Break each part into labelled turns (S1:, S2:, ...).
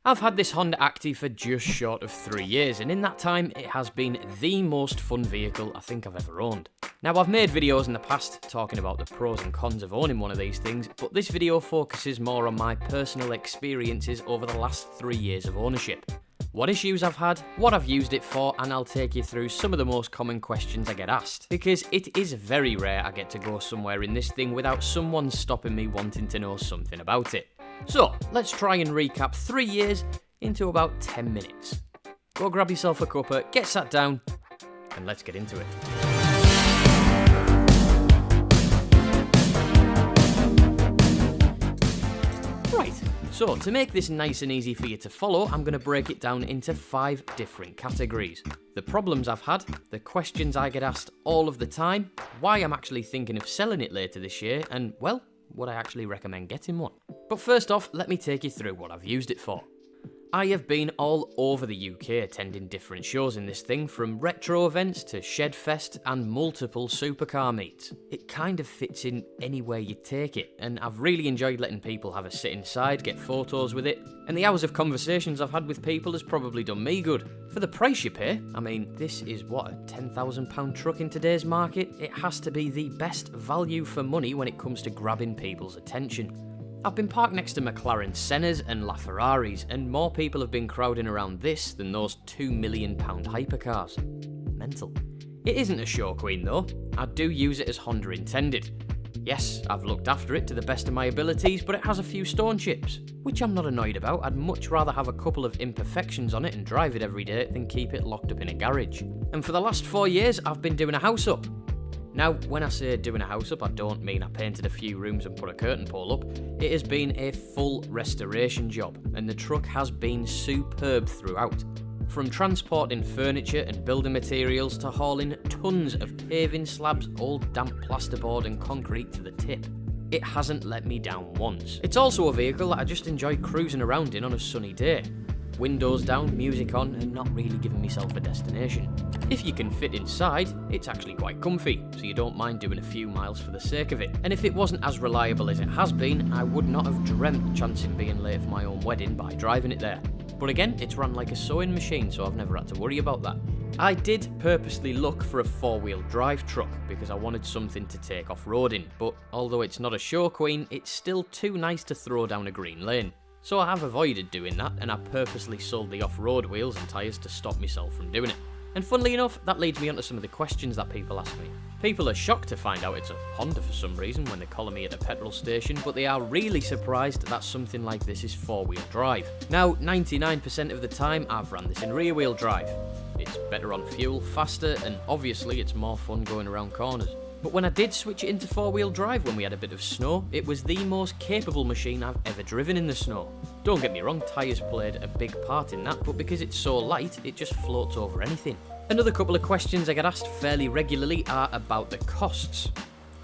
S1: I've had this Honda Acty for just short of 3 years, and in that time it has been the most fun vehicle I think I've ever owned. Now, I've made videos in the past talking about the pros and cons of owning one of these things, but this video focuses more on my personal experiences over the last 3 years of ownership. What issues I've had, what I've used it for, and I'll take you through some of the most common questions I get asked, because it is very rare I get to go somewhere in this thing without someone stopping me wanting to know something about it. So, let's try and recap 3 years into about 10 minutes. Go grab yourself a cuppa, get sat down, and let's get into it. Right, so to make this nice and easy for you to follow, I'm going to break it down into 5 different categories. The problems I've had, the questions I get asked all of the time, why I'm actually thinking of selling it later this year, and, well, would I actually recommend getting one? But first off, let me take you through what I've used it for. I have been all over the UK attending different shows in this thing, from retro events to Shedfest and multiple supercar meets. It kind of fits in anywhere you take it, and I've really enjoyed letting people have a sit inside, get photos with it, and the hours of conversations I've had with people has probably done me good. For the price you pay, I mean, this is what, a £10,000 truck in today's market? It has to be the best value for money when it comes to grabbing people's attention. I've been parked next to McLaren Sennas and LaFerraris, and more people have been crowding around this than those £2 million hypercars. Mental. It isn't a show queen though. I do use it as Honda intended. Yes, I've looked after it to the best of my abilities, but it has a few stone chips, which I'm not annoyed about. I'd much rather have a couple of imperfections on it and drive it every day than keep it locked up in a garage. And for the last 4 years, I've been doing a house up. Now, when I say doing a house up, I don't mean I painted a few rooms and put a curtain pole up. It has been a full restoration job, and the truck has been superb throughout. From transporting furniture and building materials to hauling tons of paving slabs, old damp plasterboard and concrete to the tip. It hasn't let me down once. It's also a vehicle that I just enjoy cruising around in on a sunny day. Windows down, music on, and not really giving myself a destination. If you can fit inside, it's actually quite comfy, so you don't mind doing a few miles for the sake of it. And if it wasn't as reliable as it has been, I would not have dreamt chancing being late for my own wedding by driving it there. But again, it's run like a sewing machine, so I've never had to worry about that. I did purposely look for a 4-wheel drive truck because I wanted something to take off-roading, but although it's not a show queen, it's still too nice to throw down a green lane. So I have avoided doing that, and I purposely sold the off-road wheels and tyres to stop myself from doing it. And funnily enough, that leads me onto some of the questions that people ask me. People are shocked to find out it's a Honda for some reason when they collar me at a petrol station, but they are really surprised that something like this is 4-wheel drive. Now, 99% of the time I've ran this in rear-wheel drive. It's better on fuel, faster, and obviously it's more fun going around corners. But when I did switch it into 4-wheel drive when we had a bit of snow, it was the most capable machine I've ever driven in the snow. Don't get me wrong, tyres played a big part in that, but because it's so light, it just floats over anything. Another couple of questions I get asked fairly regularly are about the costs.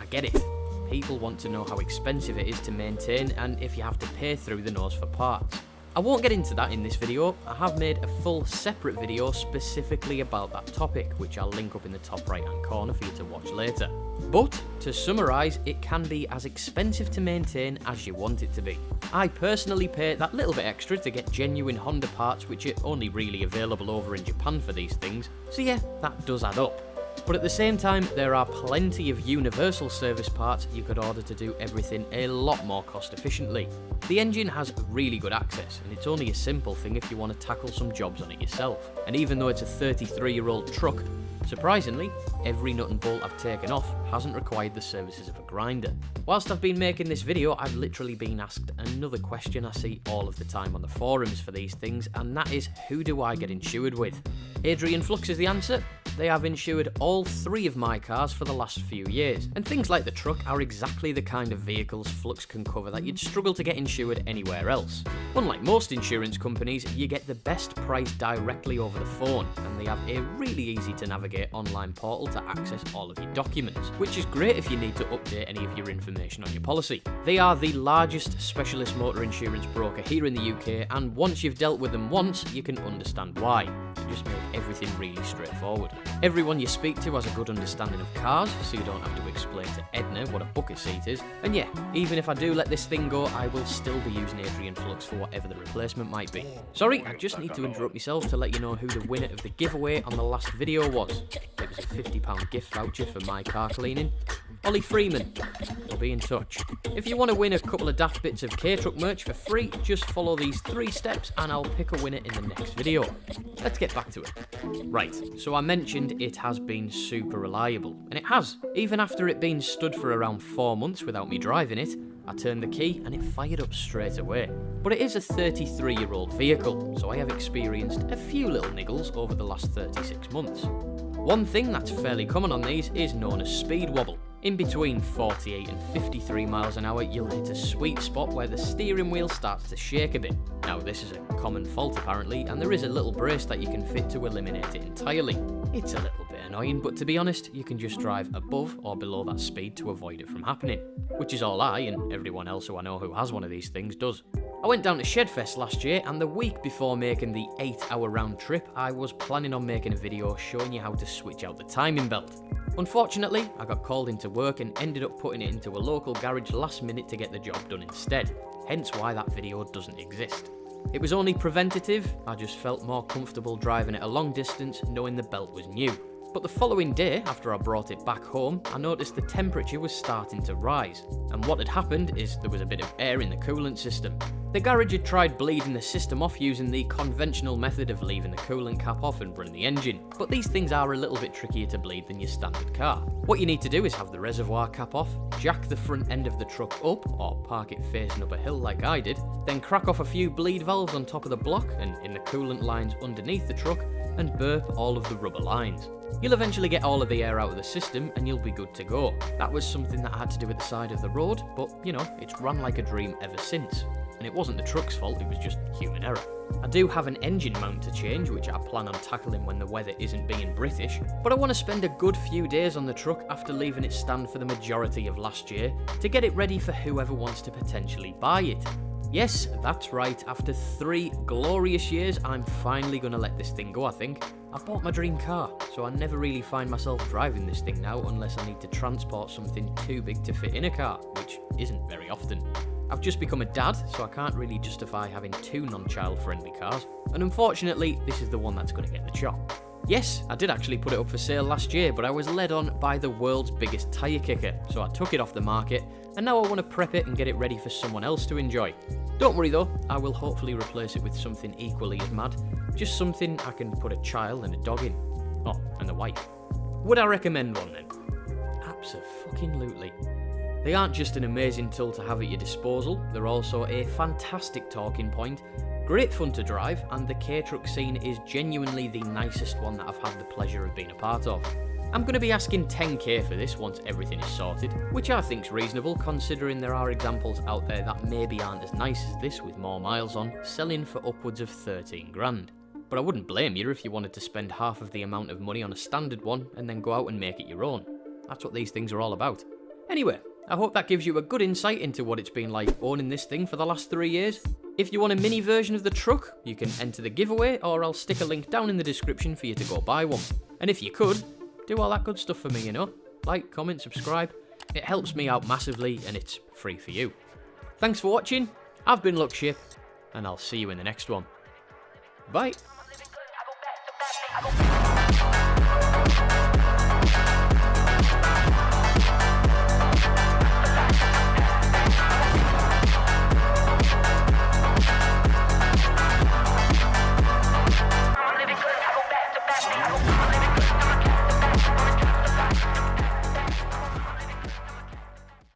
S1: I get it. People want to know how expensive it is to maintain and if you have to pay through the nose for parts. I won't get into that in this video. I have made a full separate video specifically about that topic, which I'll link up in the top right hand corner for you to watch later. But, to summarise, it can be as expensive to maintain as you want it to be. I personally pay that little bit extra to get genuine Honda parts, which are only really available over in Japan for these things, so yeah, that does add up. But at the same time, there are plenty of universal service parts you could order to do everything a lot more cost efficiently. The engine has really good access, and it's only a simple thing if you want to tackle some jobs on it yourself. And even though it's a 33-year-old truck, surprisingly, every nut and bolt I've taken off hasn't required the services of a grinder. Whilst I've been making this video, I've literally been asked another question I see all of the time on the forums for these things, and that is, who do I get insured with? Adrian Flux is the answer. They have insured all 3 of my cars for the last few years, and things like the truck are exactly the kind of vehicles Flux can cover that you'd struggle to get insured anywhere else. Unlike most insurance companies, you get the best price directly over the phone, and they have a really easy to navigate online portal to access all of your documents, which is great if you need to update any of your information on your policy. They are the largest specialist motor insurance broker here in the UK, and once you've dealt with them once, you can understand why. They just make everything really straightforward. Everyone you speak to has a good understanding of cars, so you don't have to explain to Edna what a bucket seat is. And yeah, even if I do let this thing go, I will still be using Adrian Flux for whatever the replacement might be. Sorry, I just need to interrupt myself to let you know who the winner of the giveaway on the last video was. It was a £50 gift voucher for my car cleaning. Ollie Freeman, we'll be in touch. If you want to win a couple of daft bits of K-Truck merch for free, just follow these 3 steps and I'll pick a winner in the next video. Let's get back to it. Right, so I mentioned it has been super reliable, and it has. Even after it being stood for around 4 months without me driving it, I turned the key and it fired up straight away. But it is a 33-year-old vehicle, so I have experienced a few little niggles over the last 36 months. One thing that's fairly common on these is known as speed wobble. In between 48 and 53 miles an hour, you'll hit a sweet spot where the steering wheel starts to shake a bit. Now, this is a common fault apparently, and there is a little brace that you can fit to eliminate it entirely. It's a little bit annoying, but to be honest, you can just drive above or below that speed to avoid it from happening. Which is all I, and everyone else who I know who has one of these things, does. I went down to Shedfest last year, and the week before making the 8-hour round trip, I was planning on making a video showing you how to switch out the timing belt. Unfortunately, I got called into work and ended up putting it into a local garage last minute to get the job done instead, hence why that video doesn't exist. It was only preventative, I just felt more comfortable driving it a long distance knowing the belt was new. But the following day, after I brought it back home, I noticed the temperature was starting to rise, and what had happened is there was a bit of air in the coolant system. The garage had tried bleeding the system off using the conventional method of leaving the coolant cap off and running the engine, but these things are a little bit trickier to bleed than your standard car. What you need to do is have the reservoir cap off, jack the front end of the truck up, or park it facing up a hill like I did, then crack off a few bleed valves on top of the block and in the coolant lines underneath the truck, and burp all of the rubber lines. You'll eventually get all of the air out of the system and you'll be good to go. That was something that I had to do at the side of the road, but you know, it's run like a dream ever since. And it wasn't the truck's fault, it was just human error. I do have an engine mount to change, which I plan on tackling when the weather isn't being British, but I want to spend a good few days on the truck after leaving it stand for the majority of last year to get it ready for whoever wants to potentially buy it. Yes, that's right, after 3 glorious years, I'm finally going to let this thing go, I think. I bought my dream car, so I never really find myself driving this thing now unless I need to transport something too big to fit in a car, which isn't very often. I've just become a dad, so I can't really justify having 2 non-child friendly cars, and unfortunately, this is the one that's going to get the chop. Yes, I did actually put it up for sale last year, but I was led on by the world's biggest tyre kicker, so I took it off the market, and now I want to prep it and get it ready for someone else to enjoy. Don't worry though, I will hopefully replace it with something equally as mad, just something I can put a child and a dog in. Oh, and the wife. Would I recommend one then? Abso-fucking-lutely. They aren't just an amazing tool to have at your disposal, they're also a fantastic talking point, great fun to drive, and the K-Truck scene is genuinely the nicest one that I've had the pleasure of being a part of. I'm going to be asking 10k for this once everything is sorted, which I think's reasonable considering there are examples out there that maybe aren't as nice as this with more miles on, selling for upwards of 13 grand. But I wouldn't blame you if you wanted to spend half of the amount of money on a standard one and then go out and make it your own. That's what these things are all about. Anyway, I hope that gives you a good insight into what it's been like owning this thing for the last 3 years. If you want a mini version of the truck, you can enter the giveaway, or I'll stick a link down in the description for you to go buy one. And if you could, do all that good stuff for me, you know? Like, comment, subscribe. It helps me out massively and it's free for you. Thanks for watching, I've been Lookship, and I'll see you in the next one. Bye!